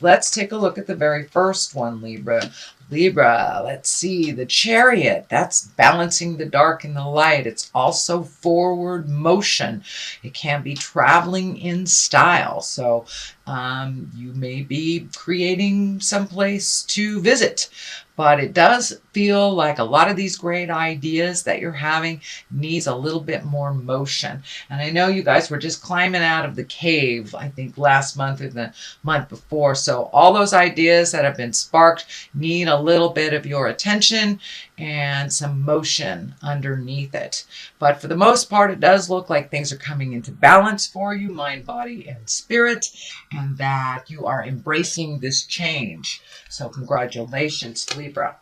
Let's take a look at the very first one, Libra. Libra, let's see, the Chariot, that's balancing the dark and the light. It's also forward motion. It can be traveling in style. So you may be creating someplace to visit, but it does feel like a lot of these great ideas that you're having needs a little bit more motion. And I know you guys were just climbing out of the cave, I think last month or the month before. So all those ideas that have been sparked need a little bit of your attention and some motion underneath it. But for the most part, it does look like things are coming into balance for you, mind, body, and spirit, and that you are embracing this change. So congratulations, Libra.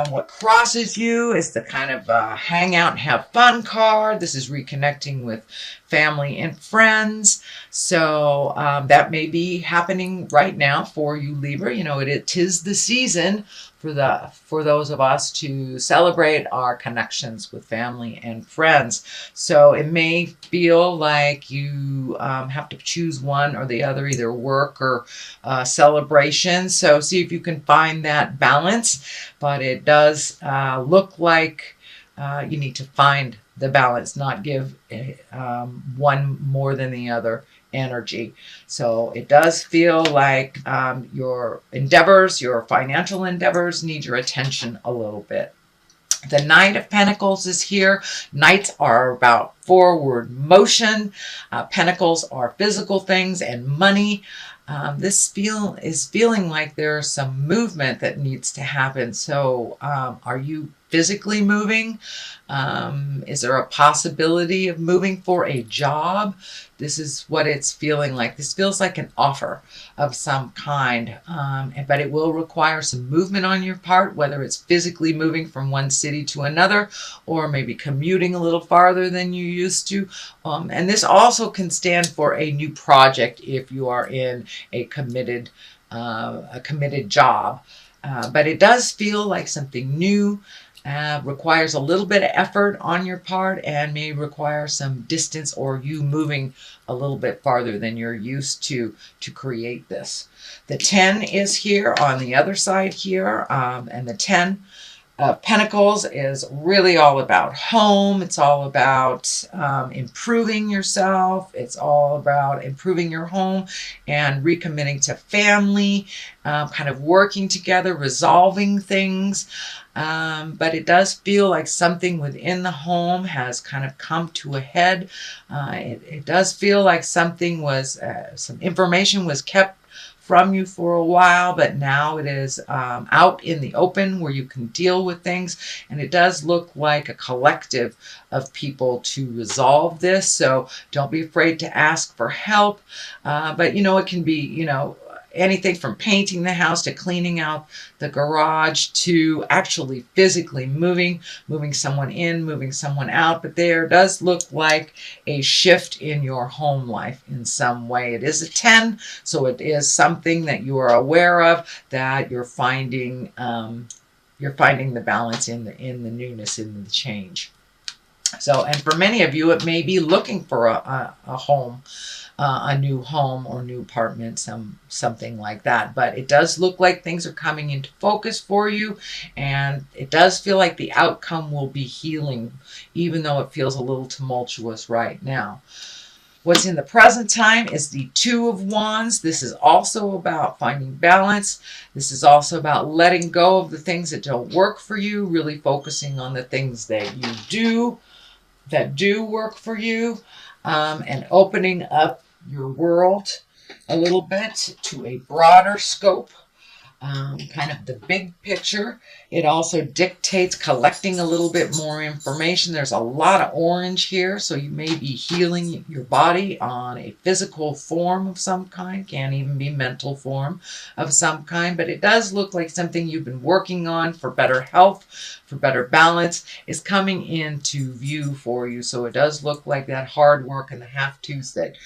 What crosses you is the kind of hang out and have fun card. This is reconnecting with family and friends. So that may be happening right now for you, Libra. You know, it is the season for those of us to celebrate our connections with family and friends. So it may feel like you have to choose one or the other, either work or celebration. So see if you can find that balance. But it does look like you need to find the balance, not give one more than the other energy. So it does feel like your endeavors, your financial endeavors need your attention a little bit. The Knight of Pentacles is here. Knights are about forward motion. Pentacles are physical things and money. This is feeling like there's some movement that needs to happen. So are you physically moving? Is there a possibility of moving for a job? This is what it's feeling like. This feels like an offer of some kind, but it will require some movement on your part, whether it's physically moving from one city to another, or maybe commuting a little farther than you used to. And this also can stand for a new project if you are in a committed job. But it does feel like something new. Requires a little bit of effort on your part and may require some distance or you moving a little bit farther than you're used to create this. The 10 is here on the other side here, and the 10 of Pentacles is really all about home. It's all about improving yourself. It's all about improving your home and recommitting to family, kind of working together, resolving things. But it does feel like something within the home has kind of come to a head. It does feel like something was, some information was kept from you for a while, but now it is out in the open where you can deal with things. And it does look like a collective of people to resolve this. So don't be afraid to ask for help. But, you know, it can be, you know, anything from painting the house to cleaning out the garage to actually physically moving someone in, moving someone out. But there does look like a shift in your home life in some way. It is a 10, so it is something that you are aware of, that you're finding the balance in the newness, in the change. So, and for many of you, it may be looking for a home, a new home or new apartment, something like that. But it does look like things are coming into focus for you, and it does feel like the outcome will be healing, even though it feels a little tumultuous right now. What's in the present time is the 2 of Wands. This is also about finding balance. This is also about letting go of the things that don't work for you, really focusing on the things that you do, that do work for you, and opening up your world a little bit to a broader scope, kind of the big picture. It also dictates collecting a little bit more information. There's a lot of orange here, so you may be healing your body on a physical form of some kind, can even be mental form of some kind, but it does look like something you've been working on for better health, for better balance, is coming into view for you. So it does look like that hard work and the half-twos that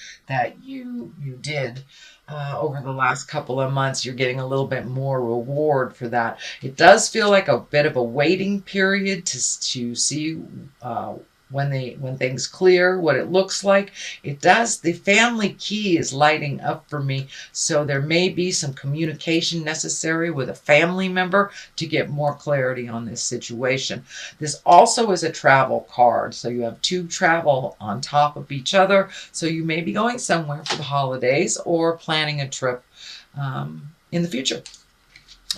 you did over the last couple of months, you're getting a little bit more reward for that. It does feel like a bit of a waiting period to see when things clear, what it looks like. It does. The family key is lighting up for me. So there may be some communication necessary with a family member to get more clarity on this situation. This also is a travel card. So you have two travel on top of each other. So you may be going somewhere for the holidays or planning a trip in the future.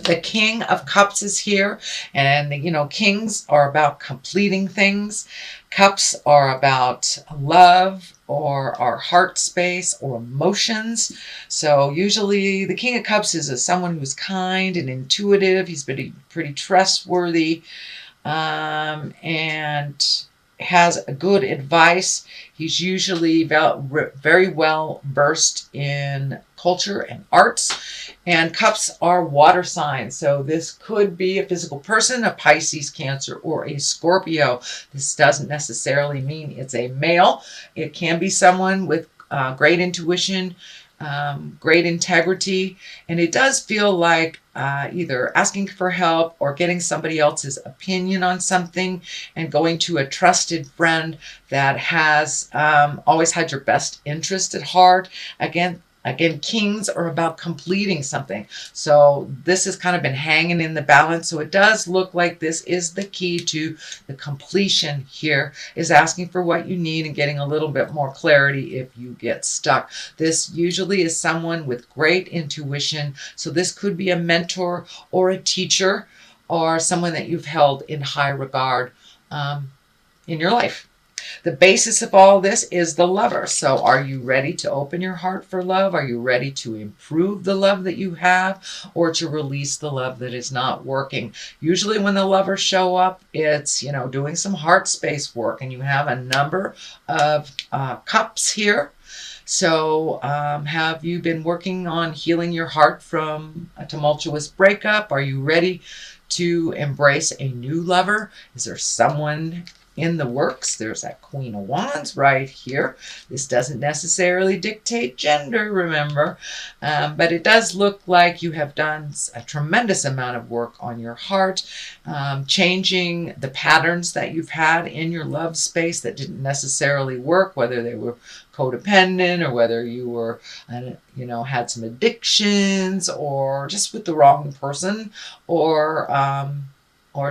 The King of Cups is here, and kings are about completing things. Cups are about love or our heart space or emotions. So usually the King of Cups is someone who's kind and intuitive. He's pretty trustworthy, and has a good advice. He's usually very well versed in culture and arts. And cups are water signs. So this could be a physical person, a Pisces, Cancer, or a Scorpio. This doesn't necessarily mean it's a male. It can be someone with great intuition, great integrity. And it does feel like either asking for help or getting somebody else's opinion on something and going to a trusted friend that has always had your best interest at heart. Again, kings are about completing something. So this has kind of been hanging in the balance. So it does look like this is the key to the completion here, is asking for what you need and getting a little bit more clarity if you get stuck. This usually is someone with great intuition. So this could be a mentor or a teacher or someone that you've held in high regard in your life. The basis of all this is the Lover. So are you ready to open your heart for love? Are you ready to improve the love that you have, or to release the love that is not working? Usually when the Lovers show up, it's, doing some heart space work, and you have a number of cups here. So have you been working on healing your heart from a tumultuous breakup? Are you ready to embrace a new lover? Is there someone in the works? There's that Queen of Wands right here. This doesn't necessarily dictate gender, remember, but it does look like you have done a tremendous amount of work on your heart, changing the patterns that you've had in your love space that didn't necessarily work, whether they were codependent or whether you were, had some addictions or just with the wrong person, or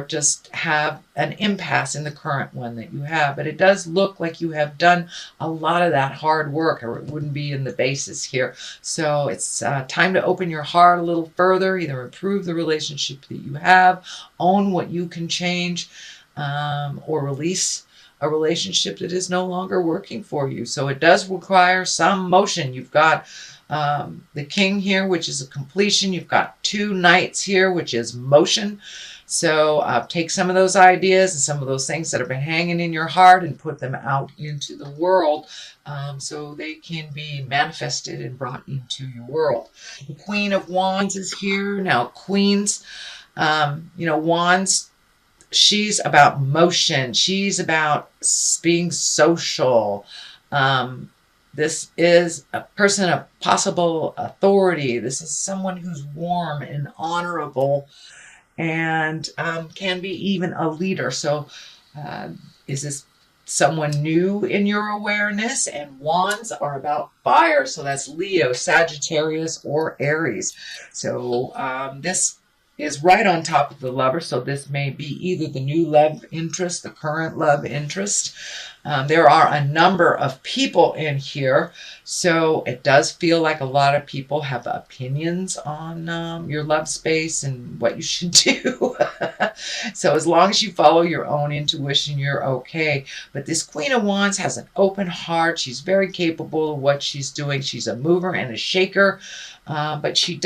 just have an impasse in the current one that you have. But it does look like you have done a lot of that hard work, or it wouldn't be in the basis here. So it's time to open your heart a little further, either improve the relationship that you have, own what you can change, or release a relationship that is no longer working for you. So it does require some motion. You've got the King here, which is a completion. You've got two Knights here, which is motion. So take some of those ideas and some of those things that have been hanging in your heart and put them out into the world, so they can be manifested and brought into your world. The Queen of Wands is here. Now, Queens, Wands, she's about motion. She's about being social. This is a person of possible authority. This is someone who's warm and honorable, and can be even a leader. So is this someone new in your awareness? And wands are about fire, so that's Leo, Sagittarius, or Aries. So this is right on top of the Lover, so this may be either the new love interest, the current love interest. There are a number of people in here, so it does feel like a lot of people have opinions on your love space and what you should do. So as long as you follow your own intuition, you're okay. But this Queen of Wands has an open heart. She's very capable of what she's doing. She's a mover and a shaker, but she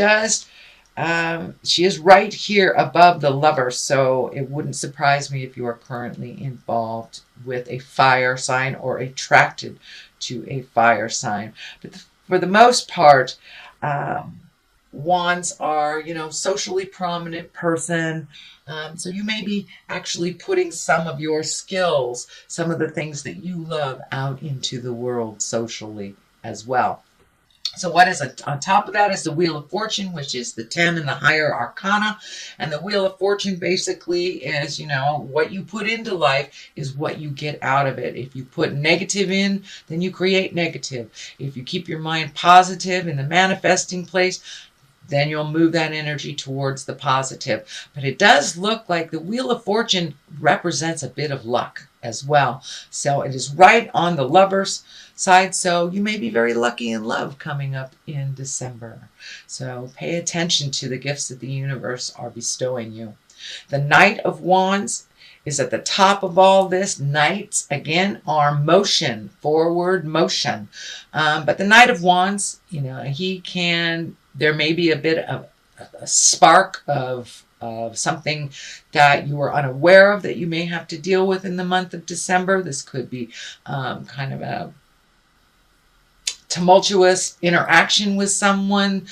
is right here above the Lover, so it wouldn't surprise me if you are currently involved with a fire sign or attracted to a fire sign. But for the most part, wands are, socially prominent person. So you may be actually putting some of your skills, some of the things that you love out into the world socially as well. So what is on top of that is the Wheel of Fortune, which is the 10 and the higher arcana. And the Wheel of Fortune basically is, what you put into life is what you get out of it. If you put negative in, then you create negative. If you keep your mind positive in the manifesting place, then you'll move that energy towards the positive. But it does look like the Wheel of Fortune represents a bit of luck as well. So it is right on the Lovers side. So you may be very lucky in love coming up in December. So pay attention to the gifts that the universe are bestowing you. The Knight of Wands is at the top of all this. Knights, again, are motion, forward motion. But the Knight of Wands, there may be a bit of a spark of something that you were unaware of that you may have to deal with in the month of December. This could be kind of a tumultuous interaction with someone.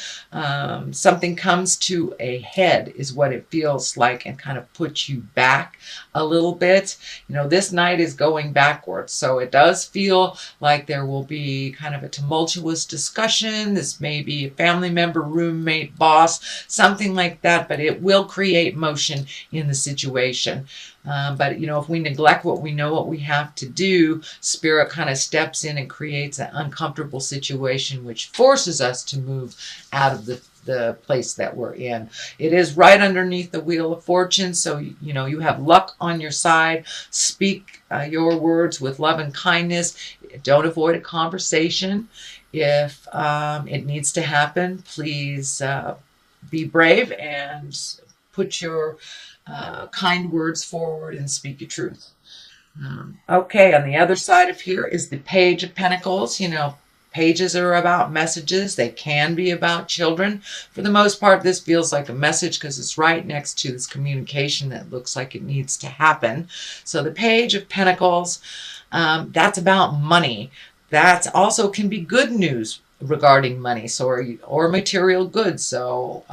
Something comes to a head is what it feels like, and kind of puts you back a little bit. This night is going backwards, so it does feel like there will be kind of a tumultuous discussion. This may be a family member, roommate, boss, something like that, but it will create motion in the situation. But if we neglect what we know what we have to do, Spirit kind of steps in and creates an uncomfortable situation, which forces us to move out of the place that we're in. It is right underneath the Wheel of Fortune, so you have luck on your side. Speak your words with love and kindness. Don't avoid a conversation. If it needs to happen, please be brave and put your kind words forward and speak your truth. Okay, on the other side of here is the Page of Pentacles. Pages are about messages. They can be about children. For the most part, this feels like a message because it's right next to this communication that looks like it needs to happen. So the Page of Pentacles, that's about money. That also can be good news regarding money, or material goods. So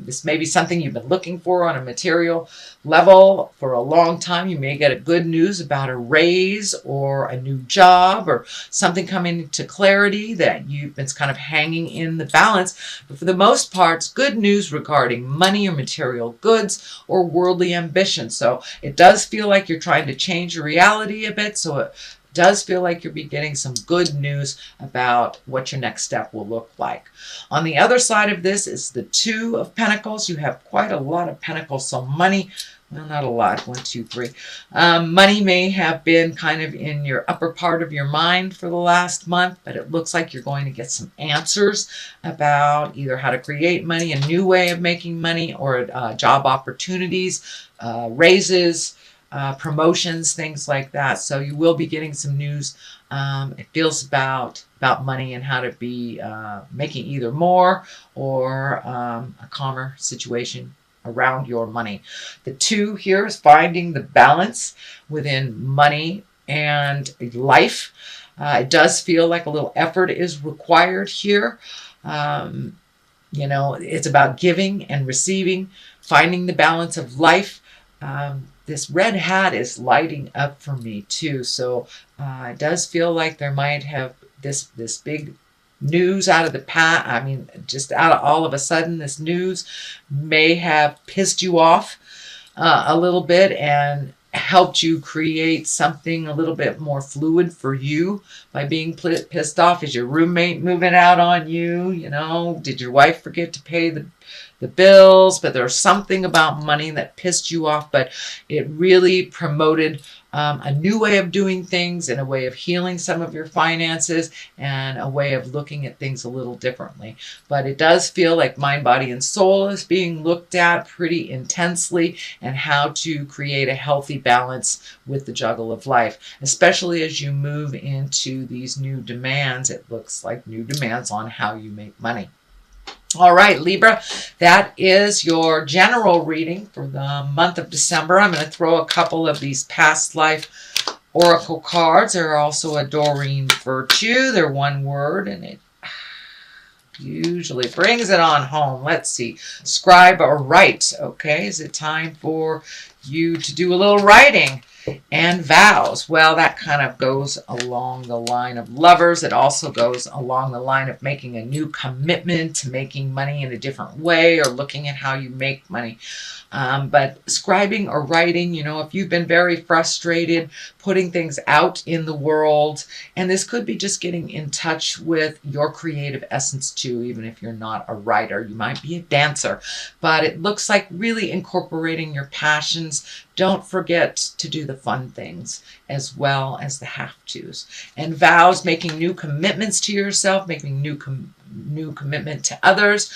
this may be something you've been looking for on a material level for a long time. You may get a good news about a raise or a new job or something coming to clarity that it's kind of hanging in the balance. But for the most part, it's good news regarding money or material goods or worldly ambition. So it does feel like you're trying to change your reality a bit. So it does feel like you'll be getting some good news about what your next step will look like. On the other side of this is the Two of Pentacles. You have quite a lot of pentacles, so money, well, not a lot, 1, 2, 3. Money may have been kind of in your upper part of your mind for the last month, but it looks like you're going to get some answers about either how to create money, a new way of making money, or job opportunities, raises, promotions, things like that. So you will be getting some news. It feels about money and how to be making either more or a calmer situation around your money. The 2 here is finding the balance within money and life. It does feel like a little effort is required here. It's about giving and receiving, finding the balance of life. This red hat is lighting up for me too. So it does feel like there might have this big news out of the past. I mean, just out of all of a sudden, this news may have pissed you off a little bit and helped you create something a little bit more fluid for you by being pissed off. Is your roommate moving out on you? Did your wife forget to pay the bills? But there's something about money that pissed you off, but it really promoted a new way of doing things and a way of healing some of your finances and a way of looking at things a little differently. But it does feel like mind, body, and soul is being looked at pretty intensely, and how to create a healthy balance with the juggle of life, especially as you move into these new demands. It looks like new demands on how you make money. All right, Libra, that is your general reading for the month of December. I'm going to throw a couple of these past life oracle cards. They're also a Doreen Virtue. They're one word, and it usually brings it on home. Let's see. Scribe or write. Okay, is it time for you to do a little writing? And vows, well, that kind of goes along the line of lovers. It also goes along the line of making a new commitment to making money in a different way or looking at how you make money. But scribing or writing, if you've been very frustrated, putting things out in the world, and this could be just getting in touch with your creative essence too, even if you're not a writer, you might be a dancer, but it looks like really incorporating your passions. Don't forget to do the fun things as well as the have-tos. And vows, making new commitments to yourself, making new commitment to others.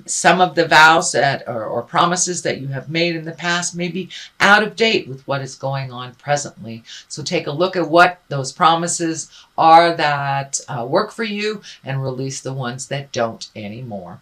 Some of the vows that or promises that you have made in the past may be out of date with what is going on presently. So take a look at what those promises are that work for you and release the ones that don't anymore.